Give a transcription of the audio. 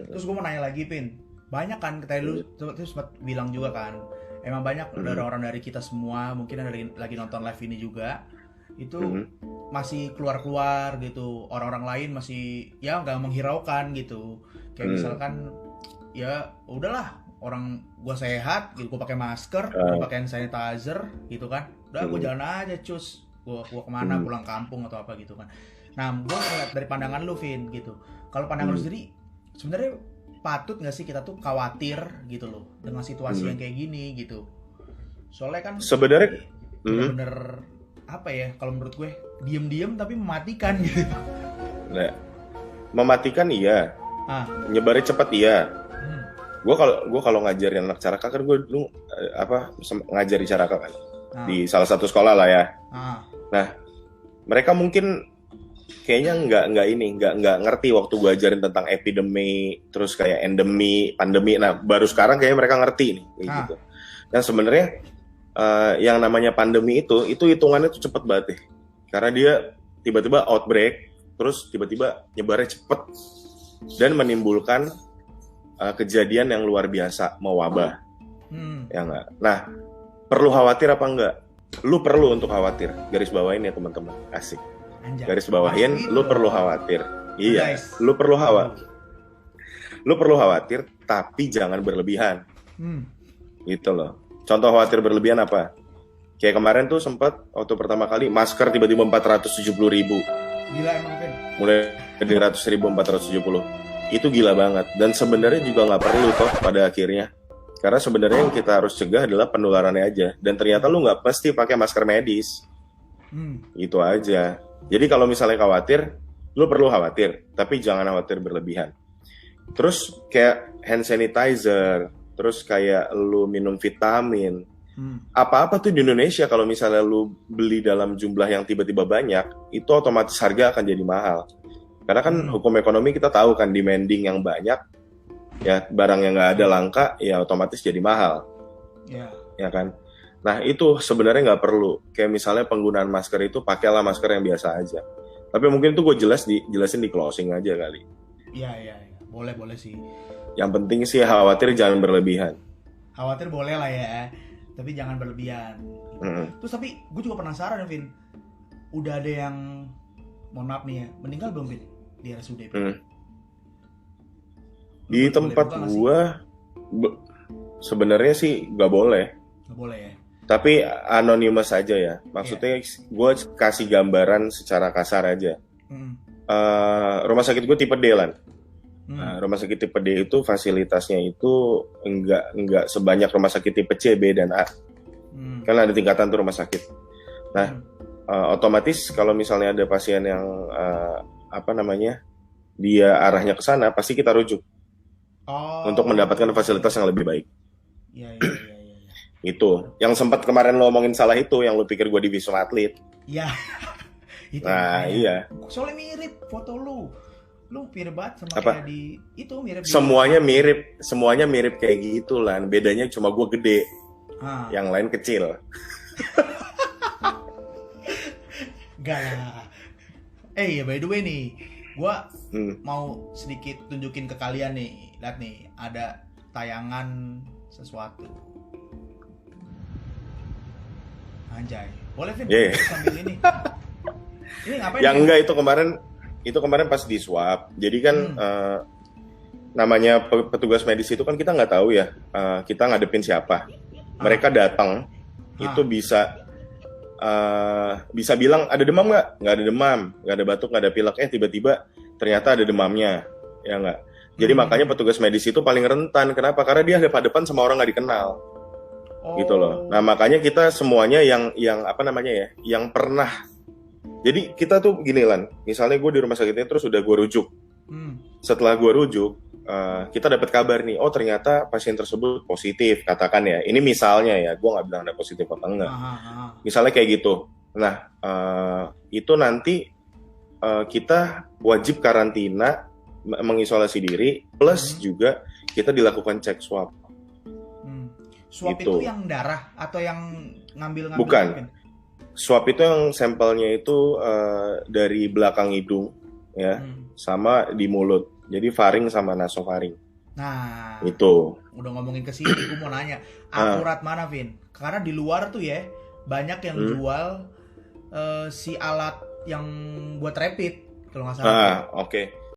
Terus gue mau nanya lagi, Pin. Banyak kan, tadi lu terus sempat bilang juga kan, emang banyak dari orang dari kita semua, mungkin ada lagi nonton live ini juga, itu masih keluar-keluar gitu. Orang-orang lain masih ya nggak menghiraukan gitu. Kayak misalkan ya udahlah, orang gua sehat gitu, gua pakai masker, gua pakai hand sanitizer gitu kan. Udah gua jalan aja cus. Gua kemana, pulang kampung atau apa gitu kan. Nah, gua ngeliat dari pandangan lu, Vin, gitu. Kalau pandangan lu sendiri, sebenarnya patut nggak sih kita tuh khawatir gitu loh dengan situasi yang kayak gini gitu. Soalnya kan Sebenarnya bener-bener apa ya, kalau menurut gue diem-diem tapi mematikan gitu. nah, mematikan iya, Ah, nyebarnya cepet iya. hmm, Gue kalau ngajarin anak Caraka kan gue dulu ngajar di Caraka kan ah, di salah satu sekolah lah ya. ah, Nah, mereka mungkin kayaknya nggak ngerti waktu gue ajarin tentang epidemi, terus kayak endemi, pandemi. Nah, baru sekarang kayaknya mereka ngerti nih kayak ah, gitu. Dan sebenarnya yang namanya pandemi itu hitungannya tuh cepet banget deh. Karena dia tiba-tiba outbreak, terus tiba-tiba nyebarnya cepet dan menimbulkan kejadian yang luar biasa, mewabah. Ya nggak? Nah, perlu khawatir apa enggak? Lu perlu untuk khawatir. Garis bawain ya teman-teman. Asik. anjay. Garis bawahin, Gitu lu loh. perlu khawatir. Iya, Guys. lu perlu khawatir. Lu perlu khawatir, tapi jangan berlebihan. Hmm, Gitu loh. Contoh khawatir berlebihan apa? Kayak kemarin tuh sempat waktu pertama kali masker tiba-tiba 470.000. gila emang, Vin. Mulai dari 100.000 470. Itu gila banget. Dan sebenarnya juga nggak perlu toh pada akhirnya. Karena sebenarnya yang kita harus cegah adalah penularannya aja. Dan ternyata lu nggak pasti pakai masker medis. Itu aja. Jadi kalau misalnya khawatir, lu perlu khawatir, tapi jangan khawatir berlebihan. Terus kayak hand sanitizer, terus kayak lu minum vitamin. Apa-apa tuh di Indonesia kalau misalnya lu beli dalam jumlah yang tiba-tiba banyak, itu otomatis harga akan jadi mahal. Karena kan hukum ekonomi kita tahu kan, demanding yang banyak, ya barang yang nggak ada langka, ya otomatis jadi mahal. Ya kan? Nah itu sebenarnya nggak perlu. Kayak misalnya penggunaan masker itu pakailah masker yang biasa aja. Tapi mungkin itu gue jelasin di closing aja kali. Iya. Boleh sih. Yang penting sih khawatir jangan berlebihan. Khawatir boleh lah ya, tapi jangan berlebihan. Terus tapi gue juga penasaran ya, Vin. Udah ada yang, mohon maaf nih ya, meninggal belum, Vin? Di RSUD. Di tempat gue sebenarnya sih nggak boleh. Nggak boleh ya? Tapi anonymous aja ya. Maksudnya gue kasih gambaran secara kasar aja. Rumah sakit gue tipe D lan. Nah, rumah sakit tipe D itu fasilitasnya itu enggak sebanyak rumah sakit tipe C, B, dan A. Kan ada tingkatan tuh rumah sakit. Nah, otomatis kalau misalnya ada pasien yang dia arahnya ke sana, pasti kita rujuk untuk mendapatkan fasilitas yang lebih baik. Iya. Itu yang sempat kemarin lo ngomongin salah itu, yang lo pikir gue di Wisma Atlet. Iya. Itu nah iya. Soalnya mirip foto lu mirip banget sama Apa? kayak di itu, mirip Semuanya mirip kayak gitu lan. Bedanya cuma gue gede, yang lain kecil. Enggak lah. Ya by the way nih, gue mau sedikit tunjukin ke kalian nih. Lihat nih, ada tayangan sesuatu. Anjay, boleh Vin? Sambil ini. Ini ngapain? Yang enggak itu kemarin pas di swab. Jadi kan namanya petugas medis itu kan kita nggak tahu ya kita ngadepin siapa. Mereka datang itu bisa bilang ada demam nggak ada demam, nggak ada batuk, nggak ada pilek, tiba-tiba ternyata ada demamnya, ya nggak. Jadi makanya petugas medis itu paling rentan. Kenapa? Karena dia depan sama orang nggak dikenal. Gitu loh. Nah makanya kita semuanya yang yang pernah. Jadi kita tuh gini lan, misalnya gue di rumah sakitnya terus udah gue rujuk. Setelah gue rujuk, kita dapat kabar nih, oh ternyata pasien tersebut positif, katakan ya. Ini misalnya ya, gue nggak bilang ada positif apa enggak. Misalnya kayak gitu. Nah itu nanti kita wajib karantina, mengisolasi diri, plus juga kita dilakukan cek swab. Swab itu yang darah atau yang ngambil? Bukan. Swab itu yang sampelnya itu dari belakang hidung ya, sama di mulut. Jadi faring sama nasofaring. Nah, Itu. udah ngomongin ke sini, gue mau nanya, akurat mana, Vin? Karena di luar tuh ya, banyak yang jual si alat yang buat rapid, kalau nggak salah. Oke.